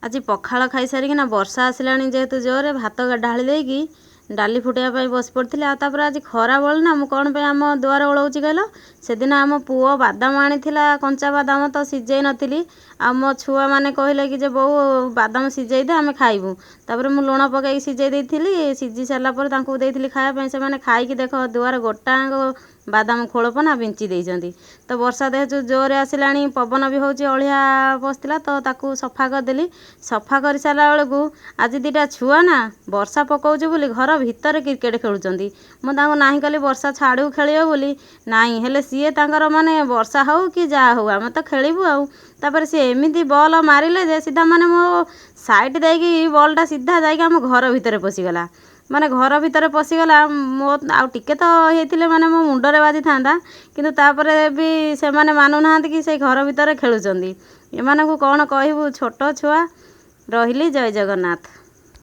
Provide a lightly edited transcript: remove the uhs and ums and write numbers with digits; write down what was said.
ଆଜି ପଖାଳ ଖାଇସାରିକିନା ବର୍ଷା ଆସିଲାଣି ଯେହେତୁ ଜୋରରେ ଭାତ ଢାଳି ଦେଇକି ଡାଲି ଫୁଟାଇବା ପାଇଁ ବସି ପଡ଼ିଥିଲି। ଆଉ ତାପରେ ଆଜି ଖରା ବଳି ନା, ମୁଁ କ'ଣ ପାଇଁ ଆମ ଦୁଆର ଓଳଉଛି କହିଲ? ସେଦିନ ଆମ ପୁଅ ବାଦାମ ଆଣିଥିଲା, କଞ୍ଚା ବାଦାମ ତ ସିଝେଇ ନଥିଲି। ଆଉ ମୋ ଛୁଆମାନେ କହିଲେ କି ଯେ ବୋଉ ବାଦାମ ସିଝେଇ ଦେ ଆମେ ଖାଇବୁ। ତାପରେ ମୁଁ ଲୁଣ ପକାଇକି ସିଝେଇ ଦେଇଥିଲି। ସିଝି ସାରିଲା ପରେ ତାଙ୍କୁ ଦେଇଥିଲି ଖାଇବା ପାଇଁ। ସେମାନେ ଖାଇକି ଦେଖ ଦୁଆର ଗୋଟାଙ୍କ ବାଦାମ ଖୋଳପନା ବିଞ୍ଚି ଦେଇଛନ୍ତି। ତ ବର୍ଷା ଯେହେତୁ ଜୋରରେ ଆସିଲାଣି, ପବନ ବି ହେଉଛି, ଅଳିଆ ବସିଥିଲା ତ ତାକୁ ସଫା କରିଦେଲି। ସଫା କରିସାରିଲା ବେଳକୁ ଆଜି ଦୁଇଟା ଛୁଆ ନା ବର୍ଷା ପକାଉଛି ବୋଲି ଘର ଭିତରେ କ୍ରିକେଟ୍ ଖେଳୁଛନ୍ତି। ମୁଁ ତାଙ୍କୁ ନାହିଁ କଲି ବର୍ଷା ଛାଡ଼ୁ ଖେଳିବ ବୋଲି, ନାହିଁ ହେଲେ ସିଏ ତାଙ୍କର ମାନେ ବର୍ଷା ହେଉ କି ଯାହା ହେଉ ଆମେ ତ ଖେଳିବୁ ଆଉ। ତାପରେ ସିଏ ଏମିତି ବଲ୍ ମାରିଲେ ଯେ ସିଧା ମାନେ ମୋ ସାଇଟ୍ ଦେଇକି ବଲ୍ଟା ସିଧା ଯାଇକି ଆମ ଘର ଭିତରେ ପଶିଗଲା। ମାନେ ଘର ଭିତରେ ପଶିଗଲା। ମୋ ଆଉ ଟିକେ ତ ହେଇଥିଲେ ମାନେ ମୋ ମୁଣ୍ଡରେ ବାଜିଥାନ୍ତା। କିନ୍ତୁ ତାପରେ ବି ସେମାନେ ମାନୁନାହାନ୍ତି କି ସେଇ ଘର ଭିତରେ ଖେଳୁଛନ୍ତି। ଏମାନଙ୍କୁ କ'ଣ କହିବୁ, ଛୋଟ ଛୁଆ। ରହିଲି, ଜୟ ଜଗନ୍ନାଥ।